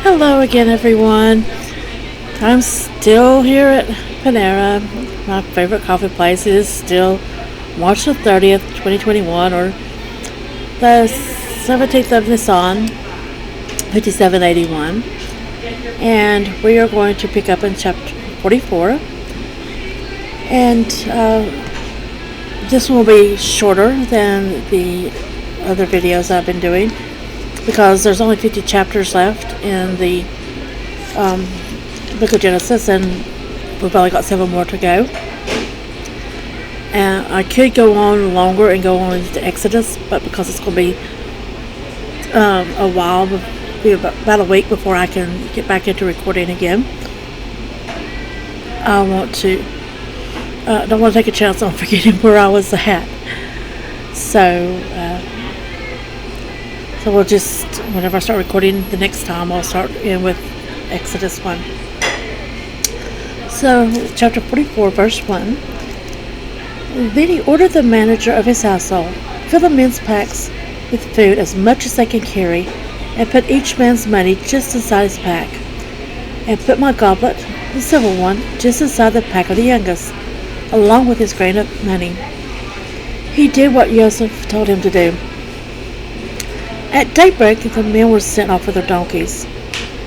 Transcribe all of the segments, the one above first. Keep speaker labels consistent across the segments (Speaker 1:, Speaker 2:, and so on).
Speaker 1: Hello again, everyone. I'm still here at Panera. My favorite coffee place is still March the 30th, 2021, or the 17th of Nisan, 5781. And we are going to pick up in chapter 44. And this will be shorter than the other videos I've been doing, because there's only 50 chapters left in the book of Genesis, and we've only got 7 more to go. And I could go on longer and go on into Exodus, but because it's going to be a while, be about a week before I can get back into recording again, I don't want to take a chance on forgetting where I was at. So we'll just, whenever I start recording the next time, I'll start in with Exodus 1. So, chapter 44, verse 1. Then he ordered the manager of his household, fill the men's packs with food as much as they can carry, and put each man's money just inside his pack, and put my goblet, the silver one, just inside the pack of the youngest, along with his grain of money. He did what Joseph told him to do. At daybreak, the men were sent off with their donkeys.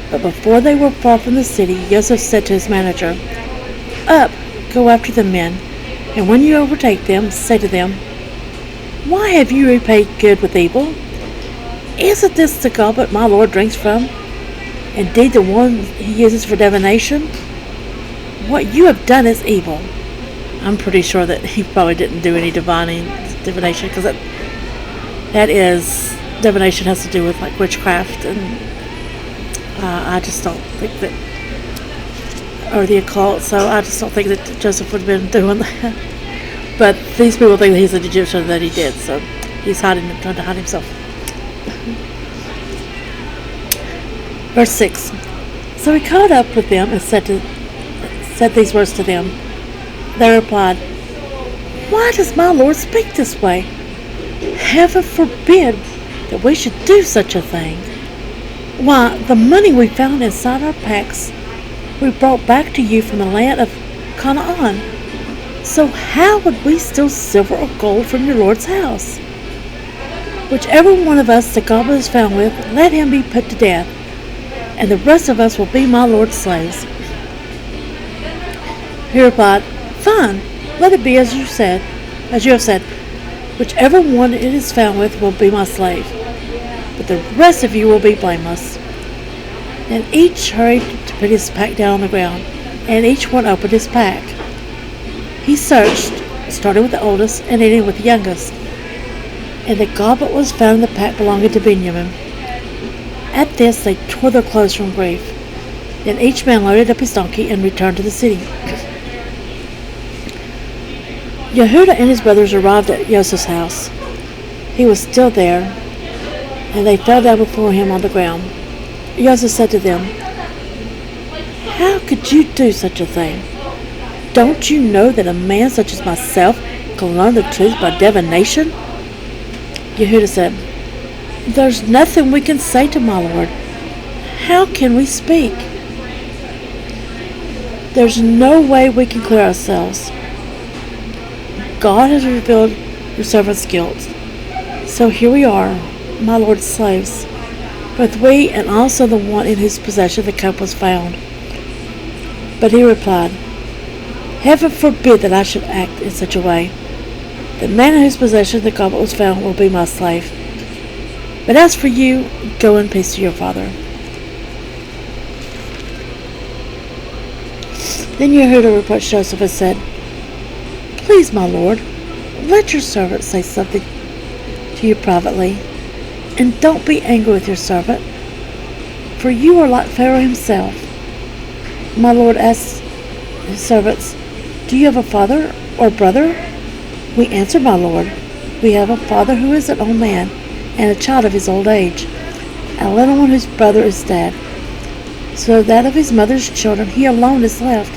Speaker 1: But before they were far from the city, Joseph said to his manager, "Up, go after the men, and when you overtake them, say to them, 'Why have you repaid good with evil? Isn't this the goblet my Lord drinks from? Indeed, the one he uses for divination? What you have done is evil.'" I'm pretty sure that he probably didn't do any divination, because that is, divination has to do with like witchcraft, and I just don't think that, or the occult, so I just don't think that Joseph would have been doing that. But these people think that he's an Egyptian, that he did, so he's trying to hide himself. Verse 6. So he caught up with them and said these words to them. They replied, "Why does my Lord speak this way? Heaven forbid that we should do such a thing. Why, the money we found inside our packs we brought back to you from the land of Canaan. So how would we steal silver or gold from your Lord's house? Whichever one of us the goblet is found with, let him be put to death, and the rest of us will be my Lord's slaves." He replied, "Fine, let it be as you have said. Whichever one it is found with will be my slave, but the rest of you will be blameless." And each hurried to put his pack down on the ground, and each one opened his pack. He searched, starting with the oldest and ending with the youngest, and the goblet was found in the pack belonging to Benjamin. At this they tore their clothes from grief. Then each man loaded up his donkey and returned to the city. Yehudah and his brothers arrived at Joseph's house. He was still there, and they fell down before him on the ground. Joseph said to them, "How could you do such a thing? Don't you know that a man such as myself can learn the truth by divination?" Yehudah said, "There's nothing we can say to my Lord. How can we speak? There's no way we can clear ourselves. God has revealed your servant's guilt. So here we are, my Lord's slaves, both we and also the one in whose possession the cup was found." But he replied, "Heaven forbid that I should act in such a way. The man in whose possession the goblet was found will be my slave. But as for you, go in peace to your father." Then Yehudah reproached Joseph and said, "Please, my lord, let your servant say something to you privately, and don't be angry with your servant, for you are like Pharaoh himself." My lord asked his servants, "Do you have a father or brother?" "We answered, my lord, we have a father who is an old man, and a child of his old age, a little one whose brother is dead. So that of his mother's children he alone is left,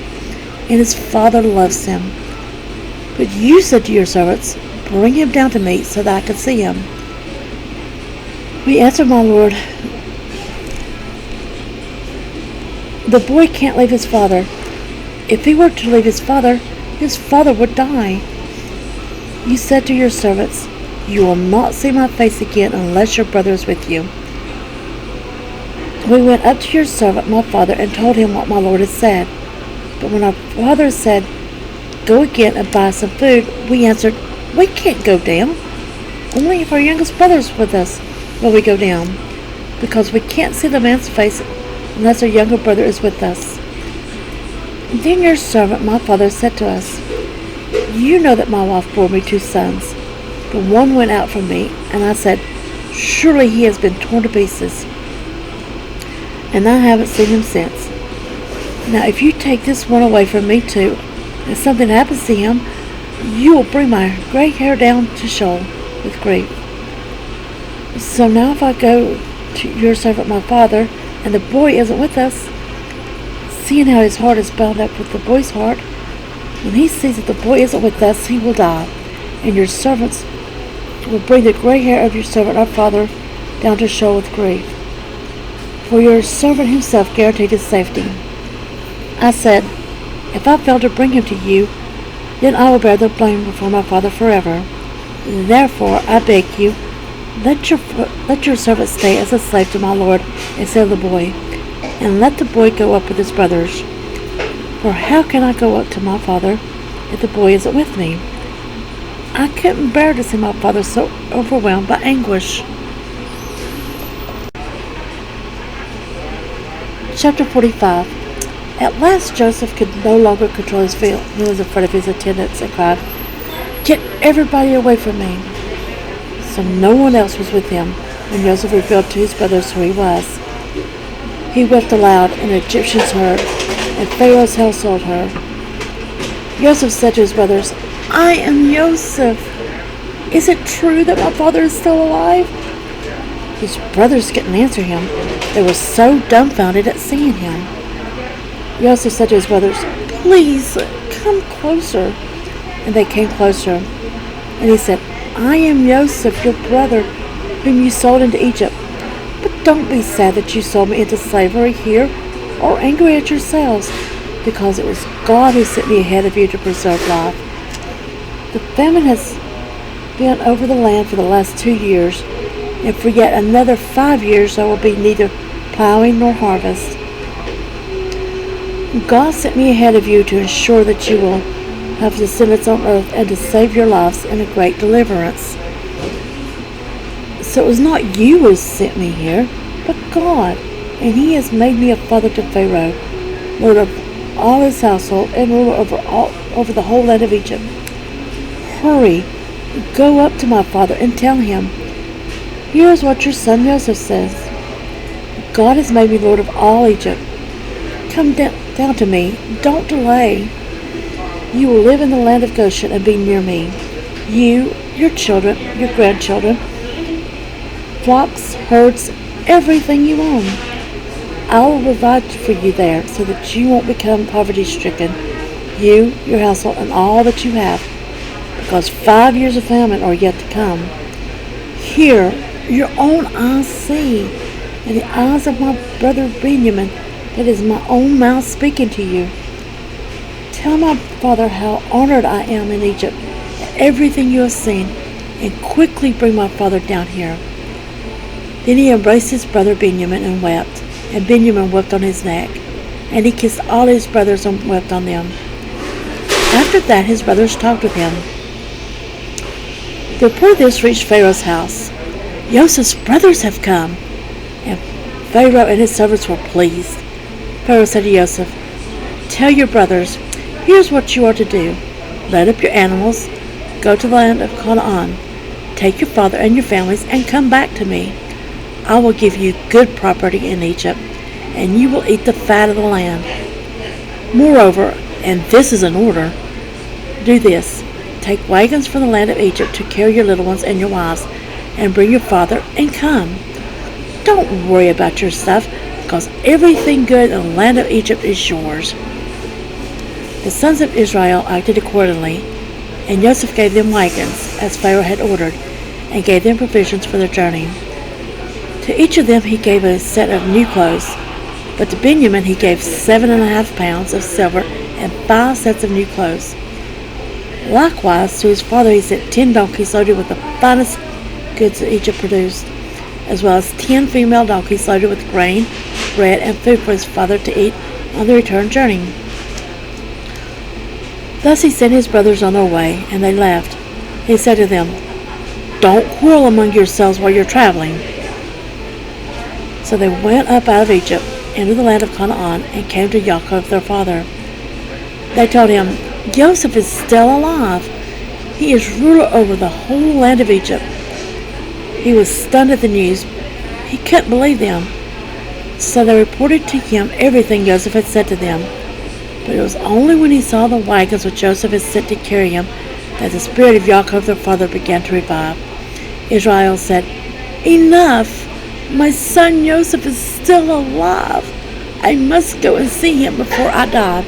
Speaker 1: and his father loves him. But you said to your servants, 'Bring him down to me, so that I can see him.' We answered, my lord, The boy can't leave his father. If he were to leave his father would die. You said to your servants, 'You will not see my face again unless your brother is with you.' We went up to your servant, my father, and told him what my lord had said. But when our father said, 'Go again and buy some food,' we answered, 'We can't go down. Only if our youngest brother is with us will we go down, because we can't see the man's face unless our younger brother is with us.' Then your servant, my father, said to us, 'You know that my wife bore me 2 sons. But one went out from me, and I said, Surely he has been torn to pieces. And I haven't seen him since. Now if you take this one away from me too, and something happens to him, you will bring my gray hair down to Sheol with grief. So now if I go to your servant my father, and the boy isn't with us, seeing how his heart is bound up with the boy's heart, when he sees that the boy isn't with us, he will die, and your servants will bring the gray hair of your servant our father down to Sheol with grief. For your servant himself guaranteed his safety. I said, If I fail to bring him to you, then I will bear the blame before my father forever. Therefore, I beg you, let your servant stay as a slave to my lord instead of the boy, and let the boy go up with his brothers. For how can I go up to my father if the boy isn't with me? I couldn't bear to see my father so overwhelmed by anguish." Chapter 45. At last Joseph could no longer control his feelings in front of his attendants and cried, "Get everybody away from me." So no one else was with him when Joseph revealed to his brothers who he was. He wept aloud, and the Egyptians heard, and Pharaoh's household heard. Joseph said to his brothers, "I am Joseph. Is it true that my father is still alive?" His brothers couldn't answer him. They were so dumbfounded at seeing him. Joseph said to his brothers, "Please, come closer." And they came closer. And he said, "I am Joseph, your brother, whom you sold into Egypt. But don't be sad that you sold me into slavery here, or angry at yourselves, because it was God who sent me ahead of you to preserve life. The famine has been over the land for the last 2 years, and for yet another 5 years there will be neither plowing nor harvest. God sent me ahead of you to ensure that you will have descendants on earth and to save your lives in a great deliverance. So it was not you who sent me here, but God, and He has made me a father to Pharaoh, lord of all his household, and ruler over the whole land of Egypt. Hurry, go up to my father and tell him, 'Here is what your son Joseph says. God has made me lord of all Egypt. Come down to me. Don't delay. You will live in the land of Goshen and be near me. You, your children, your grandchildren, flocks, herds, everything you own. I will provide for you there so that you won't become poverty-stricken, you, your household, and all that you have, because 5 years of famine are yet to come. Here, your own eyes see, and the eyes of my brother Benjamin, that is my own mouth speaking to you. Tell my father how honored I am in Egypt, and everything you have seen, and quickly bring my father down here." Then he embraced his brother Benjamin and wept, and Benjamin wept on his neck, and he kissed all his brothers and wept on them. After that his brothers talked with him. The report of this reached Pharaoh's house. "Joseph's brothers have come," and Pharaoh and his servants were pleased. Pharaoh said to Joseph, "Tell your brothers, here's what you are to do. Let up your animals, go to the land of Canaan, take your father and your families, and come back to me. I will give you good property in Egypt, and you will eat the fat of the land. Moreover, and this is an order, do this. Take wagons from the land of Egypt to carry your little ones and your wives, and bring your father, and come. Don't worry about your stuff, because everything good in the land of Egypt is yours." The sons of Israel acted accordingly, and Joseph gave them wagons, as Pharaoh had ordered, and gave them provisions for their journey. To each of them he gave a set of new clothes. But to Benjamin he gave 7.5 pounds of silver and 5 sets of new clothes. Likewise, to his father he sent 10 donkeys loaded with the finest goods that Egypt produced, as well as 10 female donkeys loaded with grain, bread, and food for his father to eat on the return journey. Thus he sent his brothers on their way, and they left. He said to them, "Don't quarrel among yourselves while you're traveling." So they went up out of Egypt into the land of Canaan and came to Yaakov their father. They told him, "Joseph is still alive. He is ruler over the whole land of Egypt." He was stunned at the news. He couldn't believe them. So they reported to him everything Joseph had said to them. But it was only when he saw the wagons which Joseph had sent to carry him that the spirit of Yaakov their father began to revive. Israel said, "Enough! My son Joseph is still alive. I must go and see him before I die."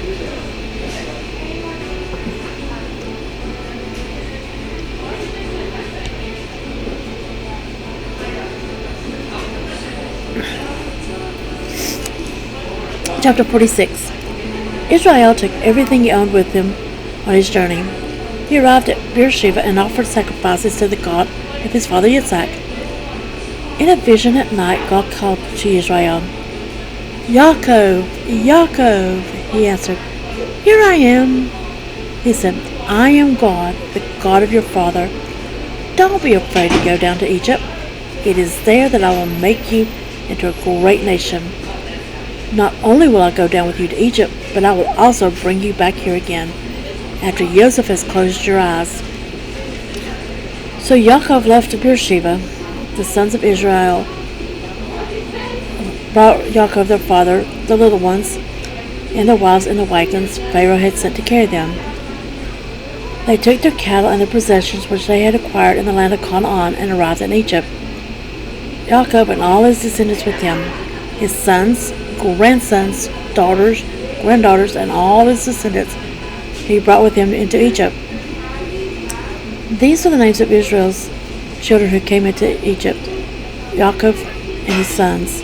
Speaker 1: Chapter 46. Israel took everything he owned with him on his journey. He arrived at Beersheba and offered sacrifices to the God of his father Yitzhak. In a vision at night, God called to Israel. "Yaakov, Yaakov," he answered. "Here I am." He said, "I am God, the God of your father. Don't be afraid to go down to Egypt. It is there that I will make you into a great nation. Not only will I go down with you to Egypt, but I will also bring you back here again, after Joseph has closed your eyes." So Yaakov left Beersheba. The sons of Israel brought Yaakov their father, the little ones, and their wives in the wagons Pharaoh had sent to carry them. They took their cattle and their possessions which they had acquired in the land of Canaan and arrived in Egypt. Yaakov and all his descendants with him, his sons, grandsons, daughters, granddaughters, and all his descendants he brought with him into Egypt. These are the names of Israel's children who came into Egypt: Yaakov and his sons.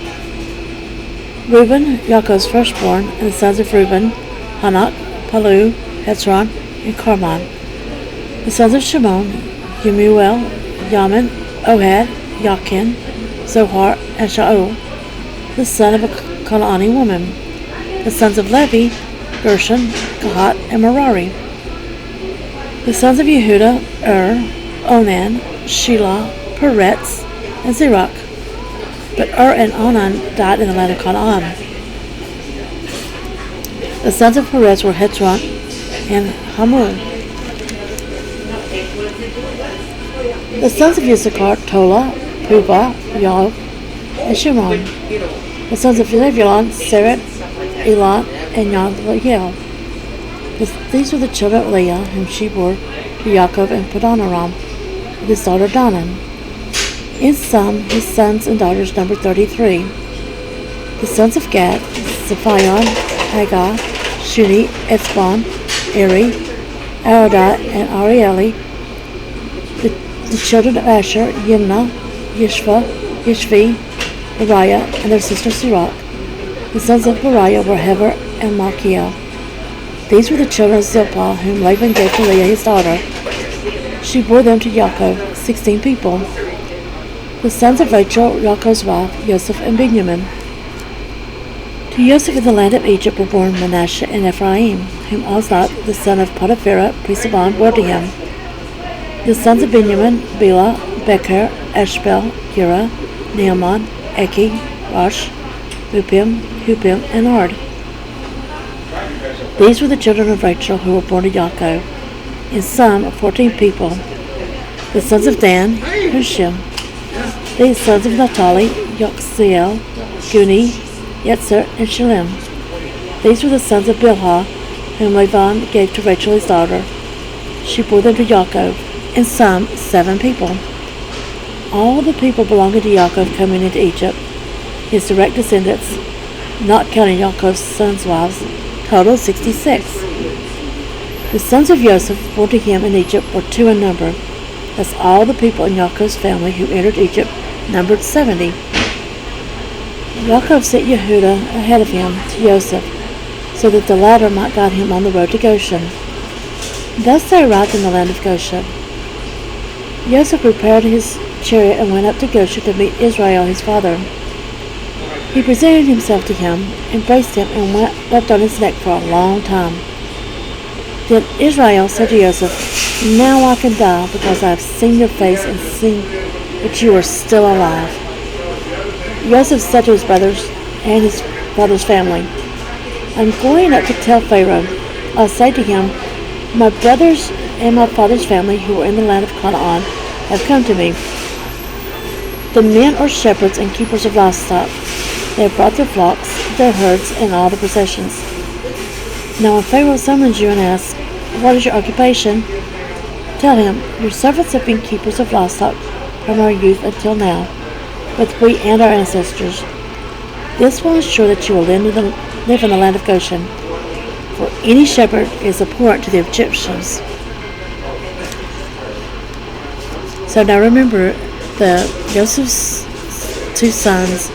Speaker 1: Reuben, Yaakov's firstborn, and the sons of Reuben, Hanak, Palu, Hezron, and Carmon. The sons of Shimon, Yemuel, Yamin, Ohad, Yakin, Zohar, and Shaul, the son of a Canaanite woman. The sons of Levi, Gershon, Kahat, and Merari. The sons of Yehuda, Onan, Shelah, Peretz, and Zerach. But and Onan died in the land of Canaan. The sons of Peretz were Hezron and Hamul. The sons of Issachar, Tola, Puvah, Yov, and Shimron. The sons of Zebulun, Seret, Elon, and Yahdiel. These were the children of Leah, whom she bore to Yaakov and Padanaram, with his daughter Danan. In sum, his sons and daughters numbered 33. The sons of Gad, Zephion, Haggai, Shuni, Etzbon, Eri, Aradai, and Arieli. The children of Asher, Yimnah, Yishva, Yishvi, Beriah, and their sister Sirach. The sons of Beriah were Heber and Malchiel. These were the children of Zilpah, whom Laban gave to Leah his daughter. She bore them to Yaakov, 16 people. The sons of Rachel, Yaakov's wife, Joseph and Benjamin. To Joseph in the land of Egypt were born Manasseh and Ephraim, whom Osnat, the son of Potipharah, priest of On, bore to him. The sons of Benjamin, Bela, Becher, Eshbel, Gera, Naaman, Eki, Rosh, Hupim, and Ard. These were the children of Rachel who were born to Yaakov, in sum 14 people. The sons of Dan, Hushim. The sons of Naphtali, Yoxiel, Guni, Yetzer, and Shalem. These were the sons of Bilhah, whom Laban gave to Rachel his daughter. She bore them to Yaakov, in sum 7 people. All the people belonging to Yaakov coming into Egypt, his direct descendants, not counting Yaakov's sons' wives, totaled 66. The sons of Joseph born to him in Egypt were 2 in number. Thus all the people in Yaakov's family who entered Egypt numbered 70. Yaakov sent Yehuda ahead of him to Joseph, so that the latter might guide him on the road to Goshen. Thus they arrived in the land of Goshen. Joseph prepared his chariot and went up to Goshen to meet Israel his father. He presented himself to him, embraced him, and wept on his neck for a long time. Then Israel said to Joseph, "Now I can die, because I have seen your face and seen that you are still alive." Joseph said to his brothers and his father's family, "I'm going up to tell Pharaoh. I'll say to him, 'My brothers and my father's family who were in the land of Canaan have come to me. The men are shepherds and keepers of livestock. They have brought their flocks, their herds, and all the possessions. Now when Pharaoh summons you and asks, 'What is your occupation?' tell him, 'Your servants have been keepers of livestock from our youth until now, both we and our ancestors. This will ensure that you will live in the land of Goshen, for any shepherd is abhorrent to the Egyptians.'" So now remember, Joseph's two sons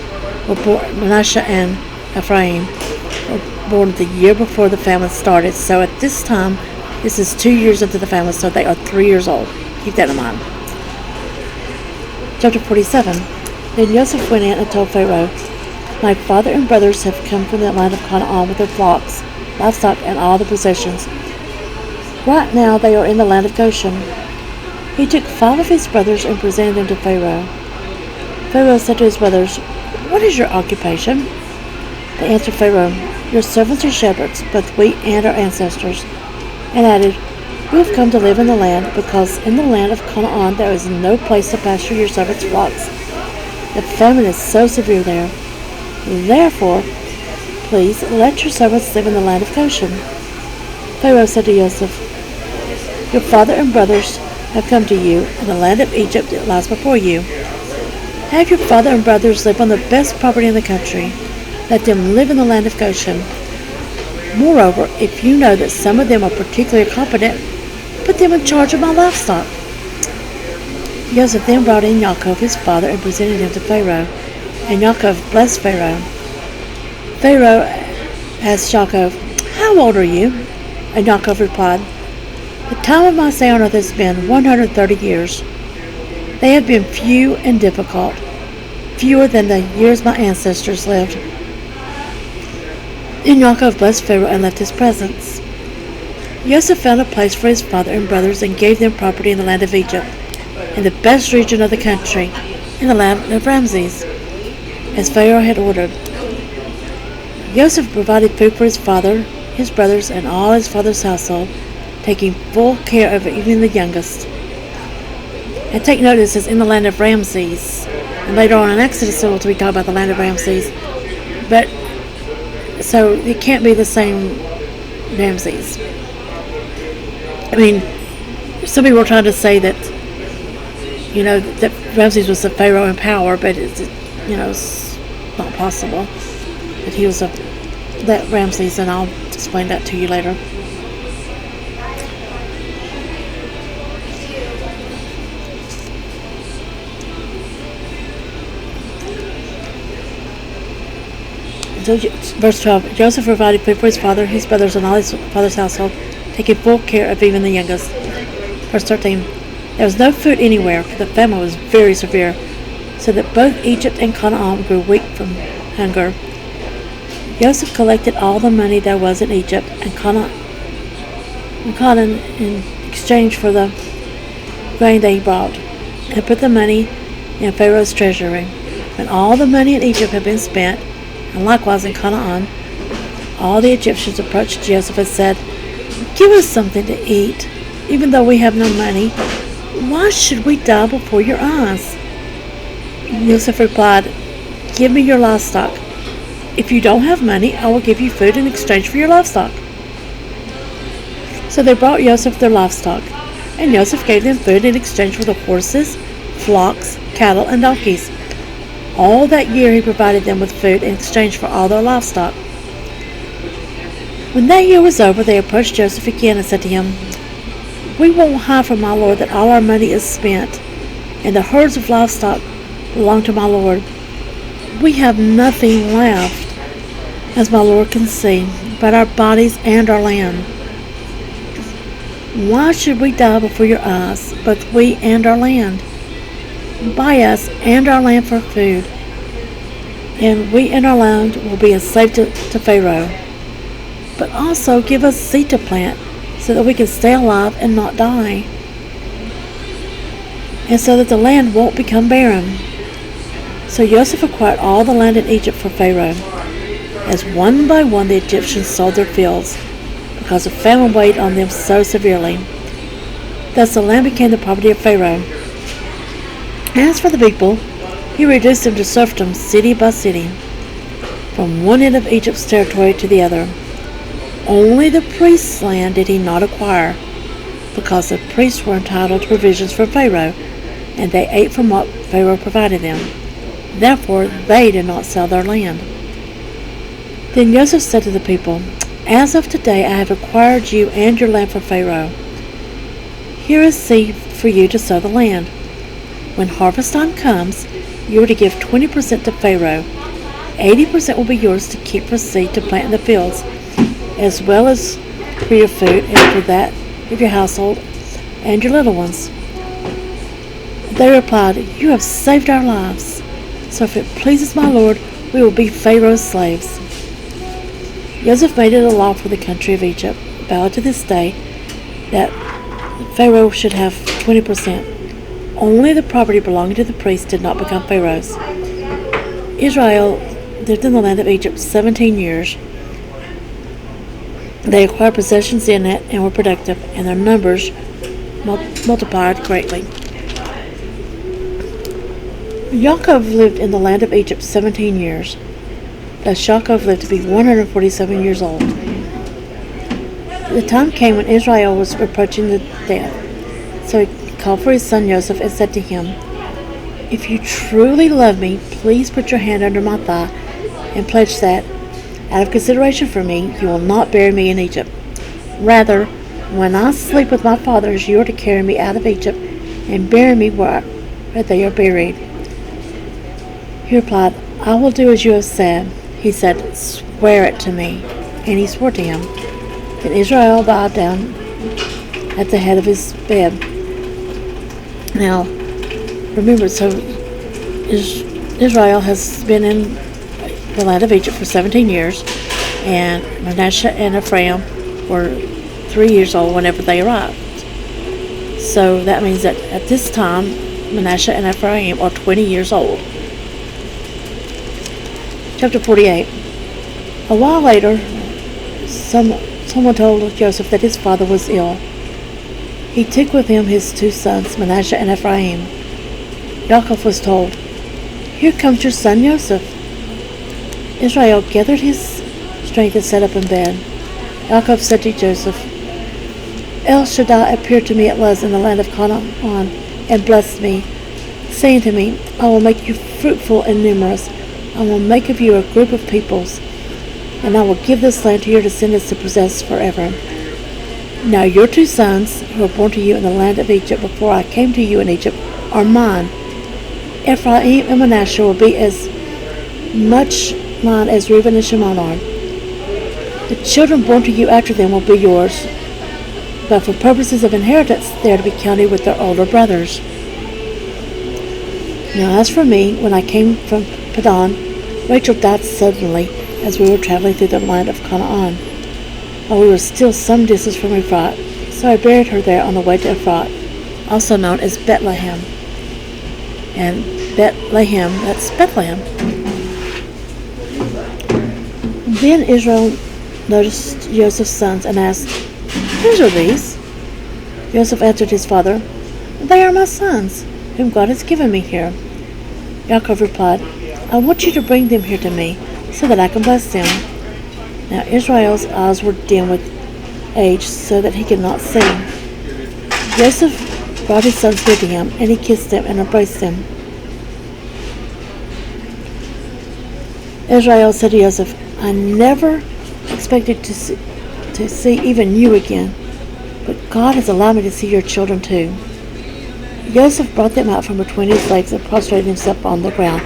Speaker 1: were born, Manasseh and Ephraim, were born the year before the famine started. So at this time, this is 2 years into the famine, so they are 3 years old. Keep that in mind. Chapter 47. Then Joseph went in and told Pharaoh, "My father and brothers have come from the land of Canaan with their flocks, livestock, and all the possessions. Right now they are in the land of Goshen." He took 5 of his brothers and presented them to Pharaoh. Pharaoh said to his brothers, "What is your occupation?" They answered Pharaoh, "Your servants are shepherds, both we and our ancestors," and added, "We have come to live in the land, because in the land of Canaan there is no place to pasture your servants' flocks. The famine is so severe there. Therefore, please let your servants live in the land of Goshen." Pharaoh said to Joseph, "Your father and brothers have come to you, and the land of Egypt lies before you. Have your father and brothers live on the best property in the country. Let them live in the land of Goshen. Moreover, if you know that some of them are particularly competent, put them in charge of my livestock." Joseph then brought in Yaakov his father and presented him to Pharaoh, and Yaakov blessed Pharaoh. Pharaoh asked Yaakov, "How old are you?" And Yaakov replied, "The time of my stay on earth has been 130 years. They have been few and difficult, fewer than the years my ancestors lived." Then Yaakov blessed Pharaoh and left his presence. Joseph found a place for his father and brothers and gave them property in the land of Egypt, in the best region of the country, in the land of Ramses, as Pharaoh had ordered. Joseph provided food for his father, his brothers, and all his father's household, taking full care of even the youngest. And take notice, it says in the land of Ramses. And later on in Exodus, we'll be talking about the land of Ramses. But, so it can't be the same Ramses. I mean, some people are trying to say that, that Ramses was the pharaoh in power, but it's not possible that he was that Ramses, and I'll explain that to you later. So, verse 12, Joseph provided food for his father, his brothers, and all his father's household, taking full care of even the youngest. Verse 13, there was no food anywhere, for the famine was very severe, so that both Egypt and Canaan grew weak from hunger. Joseph collected all the money there was in Egypt and Canaan in exchange for the grain they brought, and put the money in Pharaoh's treasury. When all the money in Egypt had been spent, and likewise in Canaan, all the Egyptians approached Joseph and said, "Give us something to eat, even though we have no money. Why should we die before your eyes?" Joseph replied, "Give me your livestock. If you don't have money, I will give you food in exchange for your livestock." So they brought Joseph their livestock, and Joseph gave them food in exchange for the horses, flocks, cattle, and donkeys. All that year he provided them with food in exchange for all their livestock. When that year was over, they approached Joseph again and said to him, "We won't hide from my lord that all our money is spent, and the herds of livestock belong to my lord. we have nothing left, as my Lord can see, but our bodies and our land. Why should we die before your eyes, both we and our land? Buy us and our land for food, and we and our land will be enslaved to Pharaoh. But also give us seed to plant, so that we can stay alive and not die, and so that the land won't become barren." So Joseph acquired all the land in Egypt for Pharaoh, as one by one the Egyptians sold their fields, because the famine weighed on them so severely. Thus the land became the property of Pharaoh. As for the people, he reduced them to serfdom city by city, from one end of Egypt's territory to the other. Only the priests' land did he not acquire, because the priests were entitled to provisions from Pharaoh, and they ate from what Pharaoh provided them. Therefore they did not sell their land. Then Joseph said to the people, "As of today I have acquired you and your land from Pharaoh. Here is seed for you to sow the land. When harvest time comes, you are to give 20% to Pharaoh. 80% will be yours to keep for seed to plant in the fields, as well as for your food and for that of your household and your little ones." They replied, "You have saved our lives. So if it pleases my Lord, we will be Pharaoh's slaves." Joseph made it a law for the country of Egypt, valid to this day, that Pharaoh should have 20%. Only the property belonging to the priests did not become Pharaoh's. Israel lived in the land of Egypt 17 years. They acquired possessions in it and were productive, and their numbers multiplied greatly. Yaakov lived in the land of Egypt 17 years. Thus Yaakov lived to be 147 years old. The time came when Israel was approaching the death. So he called for his son Joseph and said to him, "If you truly love me, please put your hand under my thigh and pledge that, out of consideration for me, you will not bury me in Egypt. Rather, when I sleep with my fathers, you are to carry me out of Egypt and bury me where they are buried." He replied, "I will do as you have said." He said, "Swear it to me." And he swore to him. Then Israel bowed down at the head of his bed. Now, remember, so Israel has been in the land of Egypt for 17 years, and Manasseh and Ephraim were 3 years old whenever they arrived. So that means that at this time, Manasseh and Ephraim are 20 years old. Chapter 48. A while later, someone told Joseph that his father was ill. He took with him his 2 sons, Manasseh and Ephraim. Yaakov was told, "Here comes your son Joseph." Israel gathered his strength and sat up in bed. Yaakov said to Joseph, "El Shaddai appeared to me at Luz in the land of Canaan and blessed me, saying to me, I will make you fruitful and numerous. I will make of you a group of peoples, and I will give this land to your descendants to possess forever. Now your 2 sons, who were born to you in the land of Egypt before I came to you in Egypt, are mine. Ephraim and Manasseh will be as much mine as Reuben and Shimon are. The children born to you after them will be yours, but for purposes of inheritance they are to be counted with their older brothers. Now as for me, when I came from Padan, Rachel died suddenly as we were traveling through the land of Canaan, while we were still some distance from Ephrat. So I buried her there on the way to Ephrat, also known as Bethlehem. And Bethlehem, that's Bethlehem. Then Israel noticed Joseph's sons and asked, "Whose are these?" Joseph answered his father, "They are my sons, whom God has given me here." Yaakov replied, "I want you to bring them here to me, so that I can bless them." Now Israel's eyes were dim with age, so that he could not see. Joseph brought his sons near to him, and he kissed them and embraced them. Israel said to Joseph, "I never expected to see even you again, but God has allowed me to see your children too." Joseph brought them out from between his legs and prostrated himself on the ground.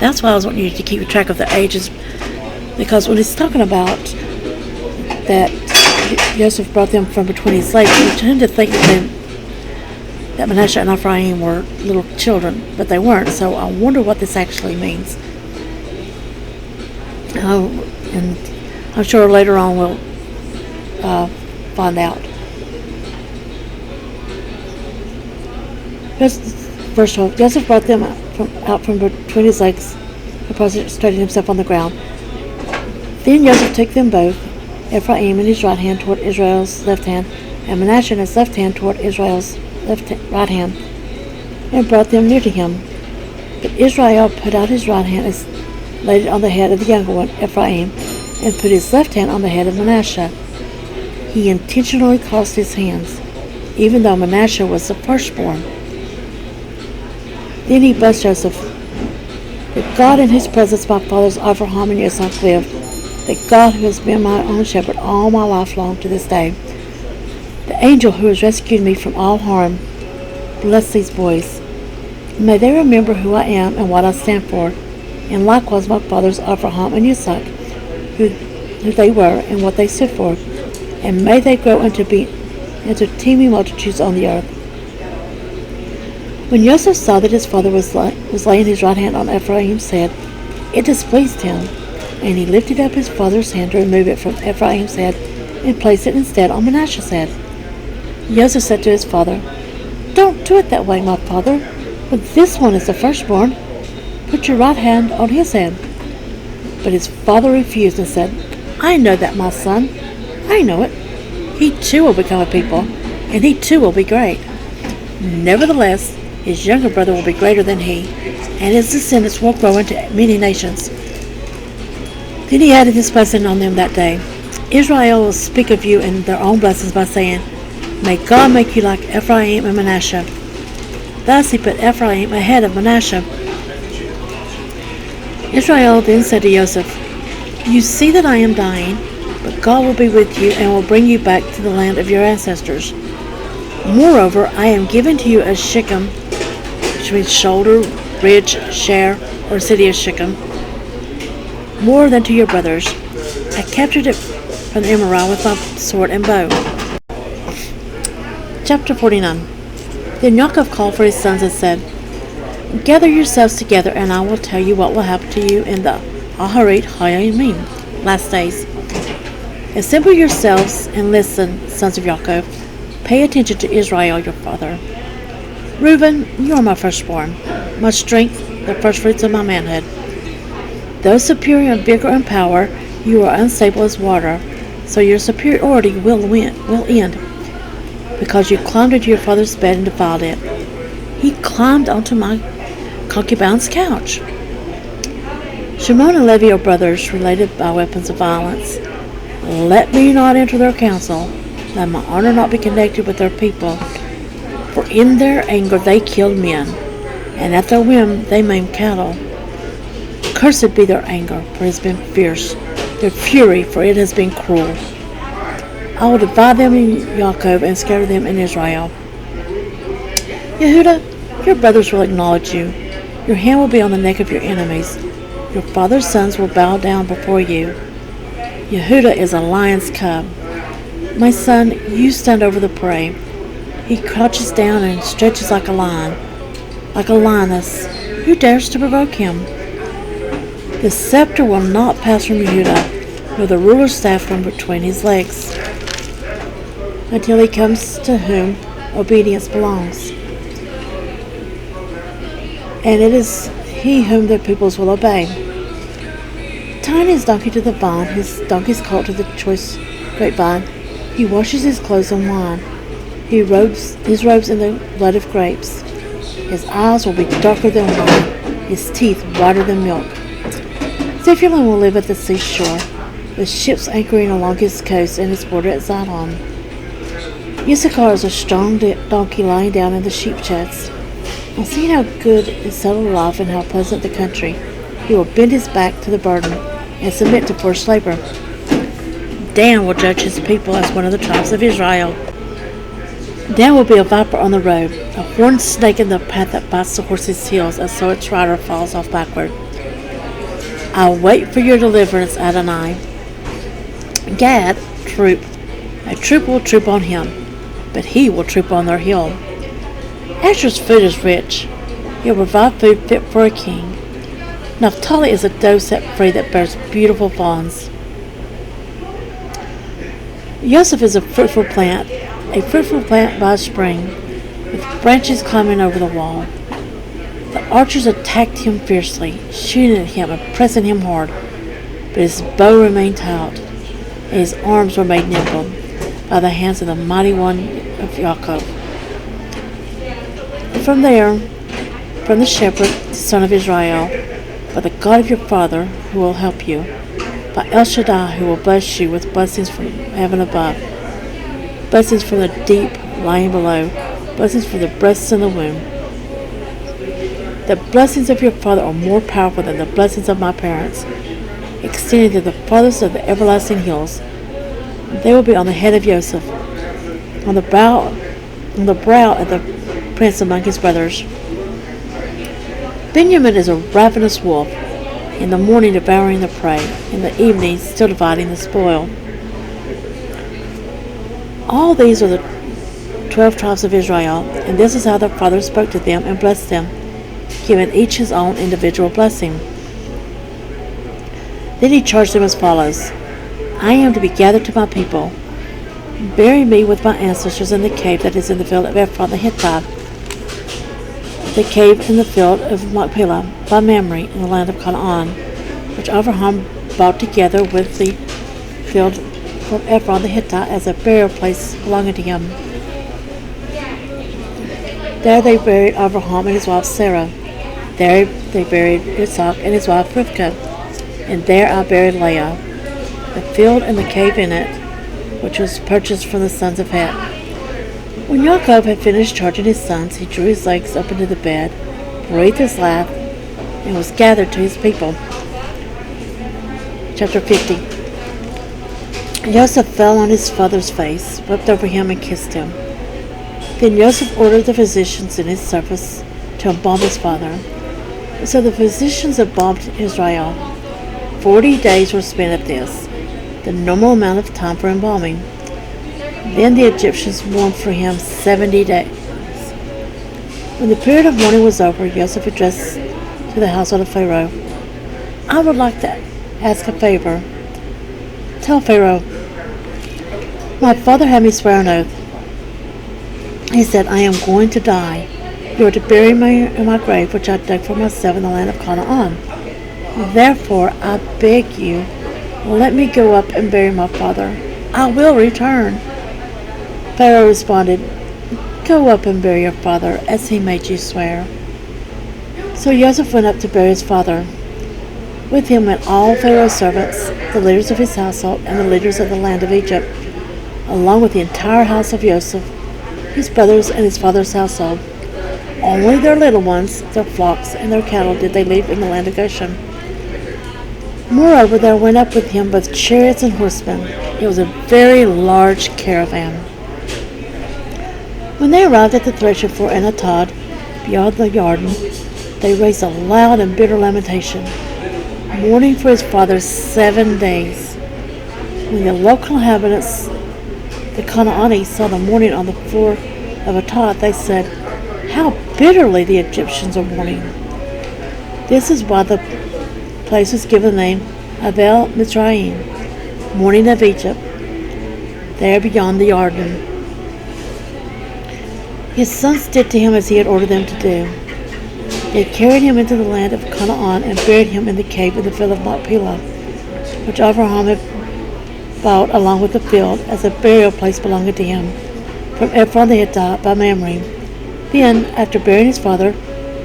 Speaker 1: That's why I was wanting you to keep track of the ages, because when he's talking about that Joseph brought them from between his legs, we tend to think that Manasseh and Ephraim were little children, but they weren't. So I wonder what this actually means. And I'm sure later on we'll find out. Verse 12, Joseph brought them out from between his legs and prostrated himself on the ground. Then Joseph took them both, Ephraim in his right hand toward Israel's left hand, and Manasseh in his left hand toward Israel's right hand, and brought them near to him. But Israel put out his right hand and laid it on the head of the younger one, Ephraim, and put his left hand on the head of Manasseh. He intentionally crossed his hands, even though Manasseh was the firstborn. Then he blessed Joseph. That God in his presence my fathers Abraham and Isaac lived, that God who has been my own shepherd all my life long to this day, the angel who has rescued me from all harm, bless these boys. May they remember who I am and what I stand for, and likewise my fathers Abraham and Isaac, who they were and what they stood for, and may they grow into teeming multitudes on the earth. When Joseph saw that his father was laying his right hand on Ephraim's head, it displeased him, and he lifted up his father's hand to remove it from Ephraim's head and placed it instead on Manasseh's head. Joseph said to his father, "Don't do it that way, my father, for this one is the firstborn. Put your right hand on his head." But his father refused and said, "I know that, my son. I know it. He too will become a people, and he too will be great. Nevertheless, his younger brother will be greater than he, and his descendants will grow into many nations." Then he added this blessing on them that day. Israel will speak of you in their own blessings by saying, "May God make you like Ephraim and Manasseh." Thus he put Ephraim ahead of Manasseh. Israel then said to Joseph, "You see that I am dying, but God will be with you and will bring you back to the land of your ancestors. Moreover, I am given to you as Shechem," which means shoulder, ridge, share, or city of Shechem, "more than to your brothers. I captured it from the Emorah with my sword and bow." Chapter 49. Then Yaakov called for his sons and said, "Gather yourselves together, and I will tell you what will happen to you in the Aharit Hayamim, last days. Assemble yourselves and listen, sons of Yaakov. Pay attention to Israel, your father. Reuben, you are my firstborn, my strength, the firstfruits of my manhood. Though superior in vigor and power, you are unstable as water, so your superiority will end, because you climbed into your father's bed and defiled it. He climbed onto my concubine's couch." Shimon and Levi are brothers related by weapons of violence. Let me not enter their council, let my honor not be connected with their people. For in their anger they killed men, and at their whim they maimed cattle. Cursed be their anger, for it has been fierce, their fury, for it has been cruel. I will divide them in Yaakov and scatter them in Israel. Yehuda, your brothers will acknowledge you. Your hand will be on the neck of your enemies. Your father's sons will bow down before you. Yehuda is a lion's cub. My son, you stand over the prey. He crouches down and stretches like a lion, like a lioness. Who dares to provoke him? The scepter will not pass from Yehuda, nor the ruler's staff from between his legs, until he comes to whom obedience belongs. And it is he whom the peoples will obey. Tying his donkey to the vine, his donkey's colt to the choice grapevine, he washes his clothes in wine. He robes his robes in the blood of grapes. His eyes will be darker than wine, his teeth whiter than milk. Zebulun will live at the seashore, with ships anchoring along his coast and his border at Zidon. Issachar is a strong donkey lying down in the sheep sheds. On seeing how good is settled life and how pleasant the country, he will bend his back to the burden and submit to forced labor. Dan will judge his people as one of the tribes of Israel. Dan will be a viper on the road, a horned snake in the path that bites the horse's heels, and so its rider falls off backward. I'll wait for your deliverance, Adonai. Gad, troop. A troop will troop on him, but he will troop on their hill. Asher's food is rich. He'll provide food fit for a king. Naphtali is a doe set free that bears beautiful fawns. Joseph is a fruitful plant by a spring, with branches climbing over the wall. The archers attacked him fiercely, shooting at him and pressing him hard, but his bow remained taut, and his arms were made nimble by the hands of the mighty one of Yaakov. From the shepherd, the son of Israel, by the God of your father, who will help you, by El Shaddai, who will bless you with blessings from heaven above, blessings from the deep lying below, blessings from the breasts and the womb. The blessings of your father are more powerful than the blessings of my parents, extending to the farthest of the everlasting hills. They will be on the head of Joseph, on the brow of the prince among his brothers. Benjamin is a ravenous wolf, in the morning devouring the prey, in the evening still dividing the spoil. All these are the 12 tribes of Israel, and this is how their father spoke to them and blessed them, giving each his own individual blessing. Then he charged them as follows: I am to be gathered to my people. Bury me with my ancestors in the cave that is in the field of Ephron the Hittite, the cave in the field of Machpelah by Mamre in the land of Canaan, which Abraham bought together with the field from Ephron the Hittite as a burial place belonging to him. There they buried Abraham and his wife Sarah. There they buried Isaac and his wife Rivkah. And there I buried Leah, the field and the cave in it, which was purchased from the sons of Het. When Yaakov had finished charging his sons, he drew his legs up into the bed, breathed his last, and was gathered to his people. Chapter 50. Joseph fell on his father's face, wept over him, and kissed him. Then Joseph ordered the physicians in his service to embalm his father. So the physicians embalmed Israel. 40 days were spent at this, the normal amount of time for embalming. Then the Egyptians mourned for him 70 days. When the period of mourning was over, Joseph addressed to the household of Pharaoh, I would like to ask a favor. Tell Pharaoh, my father had me swear an oath. He said, I am going to die. You are to bury me in my grave, which I dug for myself in the land of Canaan. Therefore, I beg you, let me go up and bury my father. I will return. Pharaoh responded, Go up and bury your father, as he made you swear. So Joseph went up to bury his father. With him went all Pharaoh's servants, the leaders of his household, and the leaders of the land of Egypt, along with the entire house of Joseph, his brothers, and his father's household. Only their little ones, their flocks, and their cattle did they leave in the land of Goshen. Moreover, there went up with him both chariots and horsemen. It was a very large caravan. When they arrived at the threshing floor in Atad, beyond the Jordan, they raised a loud and bitter lamentation, mourning for his father 7 days. When the local inhabitants, the Canaanites, saw the mourning on the floor of Atad, they said, How bitterly the Egyptians are mourning. This is why the place was given the name Abel Mitzrayim, mourning of Egypt, there beyond the Jordan. His sons did to him as he had ordered them to do. They carried him into the land of Canaan and buried him in the cave in the field of Machpelah, which Abraham had bought along with the field as a burial place belonging to him, from Ephron the Hittite by Mamre. Then, after burying his father,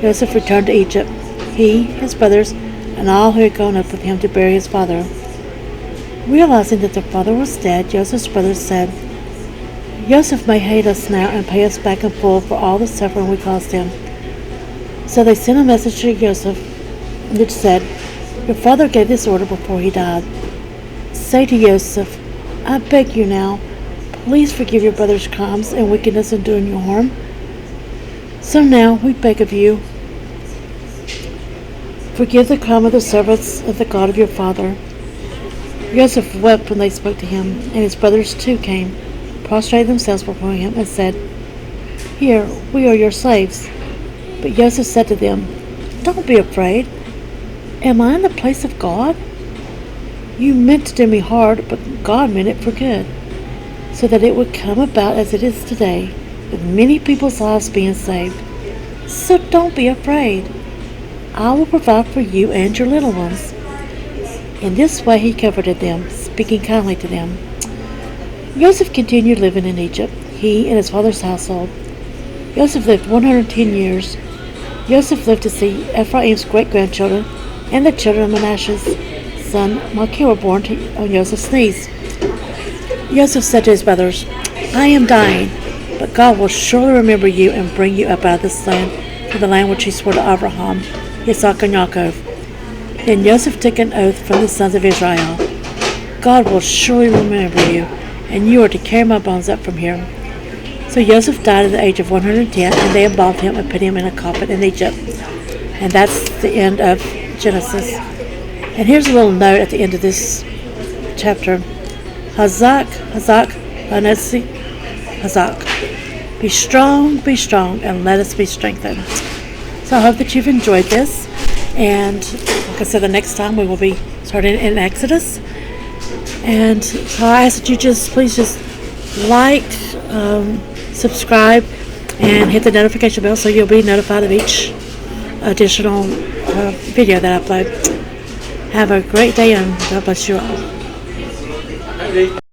Speaker 1: Joseph returned to Egypt, he, his brothers, and all who had gone up with him to bury his father. Realizing that their father was dead, Joseph's brothers said, Joseph may hate us now and pay us back in full for all the suffering we caused him. So they sent a message to Joseph, which said, Your father gave this order before he died. Say to Joseph, I beg you now, please forgive your brother's crimes and wickedness in doing you harm. So now we beg of you, Forgive the crime of the servants of the God of your father. Joseph wept when they spoke to him, and his brothers too came, prostrated themselves before him, and said, Here, we are your slaves. But Joseph said to them, Don't be afraid. Am I in the place of God? You meant to do me harm, but God meant it for good, so that it would come about as it is today, with many people's lives being saved. So don't be afraid. I will provide for you and your little ones. In this way he comforted them, speaking kindly to them. Joseph continued living in Egypt, he and his father's household. Joseph lived 110 years. Joseph lived to see Ephraim's great-grandchildren, and the children of Manasseh's son Machir were born on Joseph's knees. Joseph said to his brothers, I am dying, but God will surely remember you and bring you up out of this land, to the land which he swore to Abraham, Isaac, and Jacob. Then Joseph took an oath from the sons of Israel. God will surely remember you, and you are to carry my bones up from here. So Joseph died at the age of 110, and they embalmed him and put him in a coffin in Egypt. And that's the end of Genesis. And here's a little note at the end of this chapter. Hazak, Anesi, Hazak. Be strong, and let us be strengthened. So I hope that you've enjoyed this. And like I said, the next time we will be starting in Exodus. And so I ask that you please like, subscribe, and hit the notification bell so you'll be notified of each additional video that I upload. Have a great day, and God bless you all.